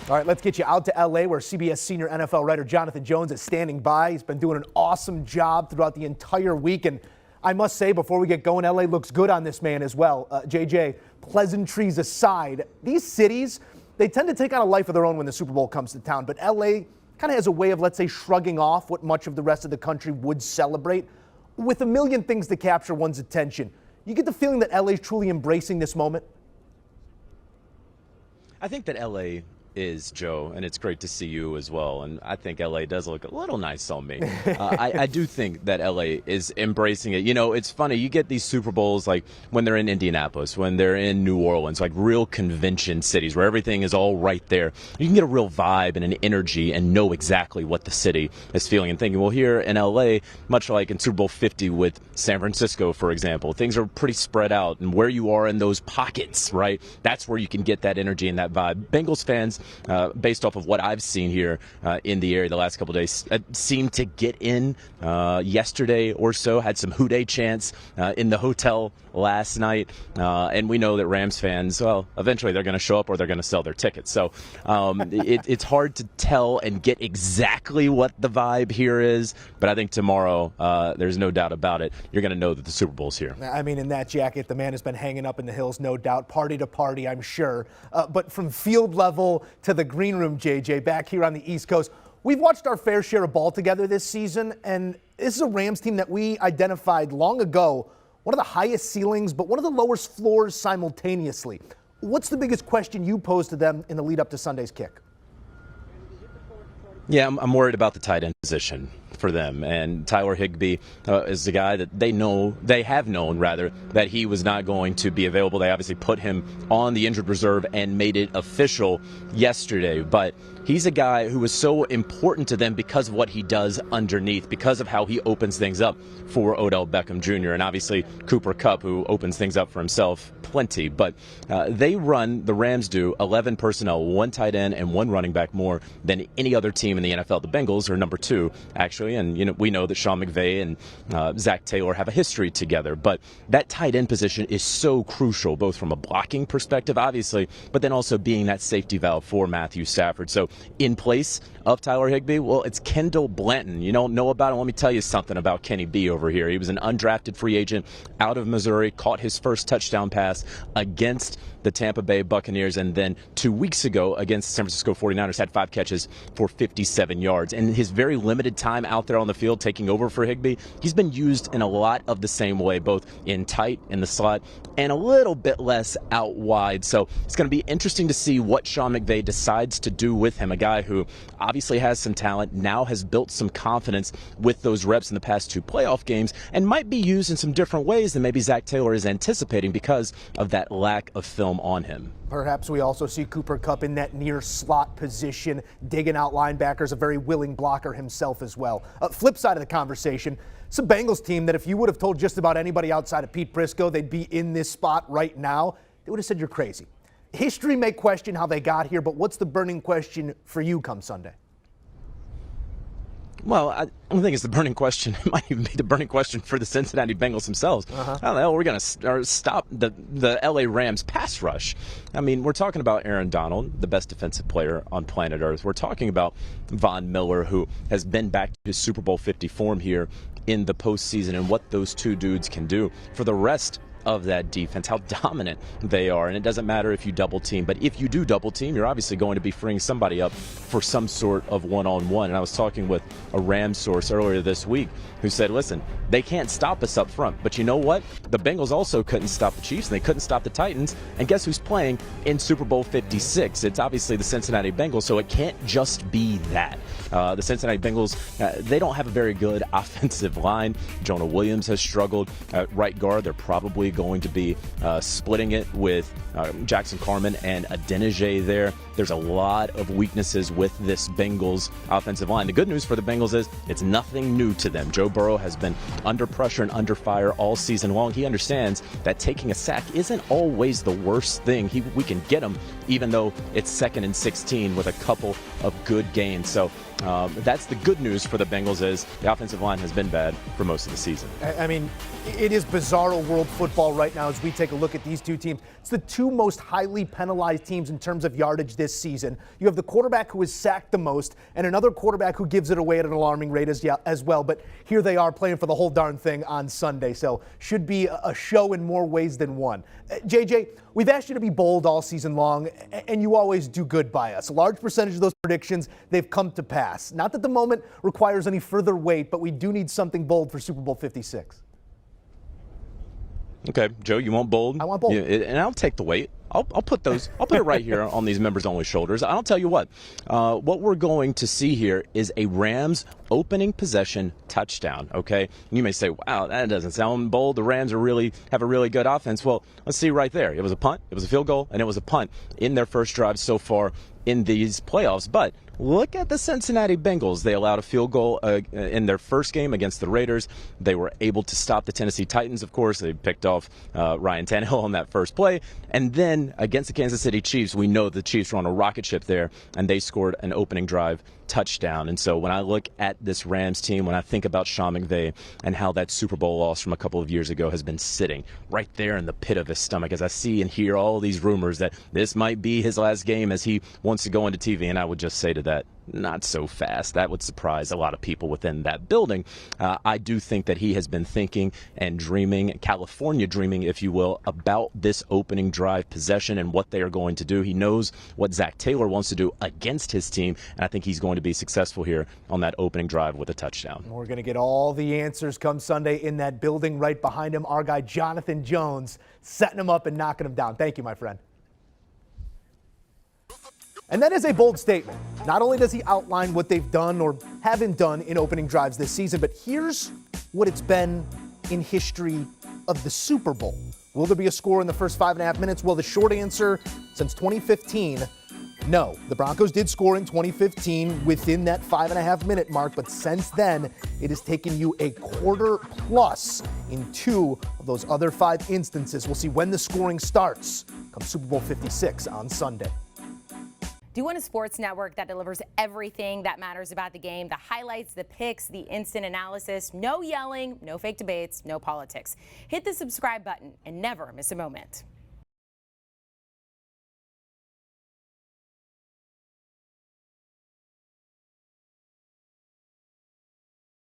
All right, let's get you out to L.A. where CBS senior NFL writer Jonathan Jones is standing by. He's been doing an awesome job throughout the entire week. And I must say, before we get going, L.A. looks good on this man as well. JJ, pleasantries aside, these cities, they tend to take on a life of their own when the Super Bowl comes to town. But L.A. kind of has a way of, let's say, shrugging off what much of the rest of the country would celebrate. With a million things to capture one's attention, you get the feeling that L.A. is truly embracing this moment? I think that L.A. is, Joe, and it's great to see you as well. And I think L.A. does look a little nice on me. I do think that L.A. is embracing it. You know, it's funny. You get these Super Bowls like when they're in Indianapolis, when they're in New Orleans, like real convention cities where everything is all right there. You can get a real vibe and an energy and know exactly what the city is feeling and thinking. Well, here in L.A., much like in Super Bowl 50 with San Francisco, for example, things are pretty spread out. And where you are in those pockets, right, that's where you can get that energy and that vibe. Bengals fans, based off of what I've seen here in the area the last couple of days, seemed to get in yesterday or so, had some hooday chants in the hotel last night. And we know that Rams fans, well, eventually they're going to show up or they're going to sell their tickets. So it's hard to tell and get exactly what the vibe here is. But I think tomorrow, there's no doubt about it, you're going to know that the Super Bowl's here. I mean, in that jacket, the man has been hanging up in the hills, no doubt, party to party, I'm sure. But from field level to the green room, JJ, back here on the East Coast, we've watched our fair share of ball together this season, and this is a Rams team that we identified long ago, one of the highest ceilings, but one of the lowest floors simultaneously. What's the biggest question you posed to them in the lead up to Sunday's kick? Yeah, I'm worried about the tight end position for them. And Tyler Higbee is the guy that they have known, that he was not going to be available. They obviously put him on the injured reserve and made it official yesterday. But he's a guy who is so important to them because of what he does underneath, because of how he opens things up for Odell Beckham Jr. and obviously Cooper Kupp, who opens things up for himself plenty. But the Rams do 11 personnel, one tight end and one running back more than any other team in the NFL. The Bengals are number 2, actually, and we know that Sean McVay and Zach Taylor have a history together. But that tight end position is so crucial, both from a blocking perspective, obviously, but then also being that safety valve for Matthew Stafford. So in place of Tyler Higbee, well, it's Kendall Blanton. You don't know about him? Let me tell you something about Kenny B over here. He was an undrafted free agent out of Missouri, caught his first touchdown pass against the Tampa Bay Buccaneers, and then 2 weeks ago against the San Francisco 49ers had 5 catches for 57 yards. And his very limited time out there on the field taking over for Higbee, he's been used in a lot of the same way, both in tight, in the slot, and a little bit less out wide. So it's going to be interesting to see what Sean McVay decides to do with him, a guy who obviously has some talent, now has built some confidence with those reps in the past 2 playoff games, and might be used in some different ways than maybe Zach Taylor is anticipating because of that lack of film on him. Perhaps we also see Cooper Kupp in that near slot position, digging out linebackers, a very willing blocker himself as well. Flip side of the conversation, it's a Bengals team that if you would have told just about anybody outside of Pete Prisco they'd be in this spot right now, they would have said you're crazy. History may question how they got here, but what's the burning question for you come Sunday? Well, I don't think it's the burning question. It might even be the burning question for the Cincinnati Bengals themselves. How the hell are we going to stop the L.A. Rams pass rush? I mean, we're talking about Aaron Donald, the best defensive player on planet Earth. We're talking about Von Miller, who has been back to his Super Bowl 50 form here in the postseason, and what those two dudes can do for the rest of that defense, how dominant they are. And it doesn't matter if you double team, but if you do double team, you're obviously going to be freeing somebody up for some sort of one-on-one. And I was talking with a Rams source earlier this week who said, listen, they can't stop us up front, but you know what? The Bengals also couldn't stop the Chiefs, and they couldn't stop the Titans. And guess who's playing in Super Bowl 56? It's obviously the Cincinnati Bengals, so it can't just be that. The Cincinnati Bengals, they don't have a very good offensive line. Jonah Williams has struggled at right guard. They're probably going to be splitting it with Jackson Carman and Adeniji there. There's a lot of weaknesses with this Bengals offensive line. The good news for the Bengals is it's nothing new to them. Joe Burrow has been under pressure and under fire all season long. He understands that taking a sack isn't always the worst thing. We can get him even though it's 2nd and 16 with a couple of good gains. So that's the good news for the Bengals, is the offensive line has been bad for most of the season. I mean, it is bizarro world football football right now as we take a look at these two teams. It's the two most highly penalized teams in terms of yardage this season. You have the quarterback who is sacked the most and another quarterback who gives it away at an alarming rate as well. But here they are playing for the whole darn thing on Sunday. So should be a show in more ways than one. JJ, we've asked you to be bold all season long, and you always do good by us. A large percentage of those predictions, they've come to pass. Not that the moment requires any further weight, but we do need something bold for Super Bowl 56. Okay, Joe, you want bold? I want bold. Yeah, and I'll take the weight. I'll put it right here on these members-only shoulders. I'll tell you what we're going to see here is a Rams opening possession touchdown, okay? You may say, wow, that doesn't sound bold. The Rams have a really good offense. Well, let's see right there. It was a punt, it was a field goal, and it was a punt in their first drive so far in these playoffs. But look at the Cincinnati Bengals. They allowed a field goal in their first game against the Raiders. They were able to stop the Tennessee Titans, of course. They picked off Ryan Tannehill on that first play. And then against the Kansas City Chiefs, we know the Chiefs were on a rocket ship there, and they scored an opening drive touchdown. And so when I look at this Rams team, when I think about Sean McVay and how that Super Bowl loss from a couple of years ago has been sitting right there in the pit of his stomach as I see and hear all these rumors that this might be his last game as he wants to go into TV, and I would just say to that, not so fast. That would surprise a lot of people within that building. I do think that he has been thinking and dreaming, California dreaming, if you will, about this opening drive possession and what they are going to do. He knows what Zach Taylor wants to do against his team, and I think he's going to be successful here on that opening drive with a touchdown. We're going to get all the answers come Sunday in that building right behind him. Our guy Jonathan Jones setting him up and knocking him down. Thank you, my friend. And that is a bold statement. Not only does he outline what they've done or haven't done in opening drives this season, but here's what it's been in history of the Super Bowl. Will there be a score in the first 5.5 minutes? Well, the short answer, since 2015, no. The Broncos did score in 2015 within that 5.5 minute mark, but since then, it has taken you a quarter plus in 2 of those other 5 instances. We'll see when the scoring starts come Super Bowl 56 on Sunday. Do you want a sports network that delivers everything that matters about the game? The highlights, the picks, the instant analysis, no yelling, no fake debates, no politics. Hit the subscribe button and never miss a moment.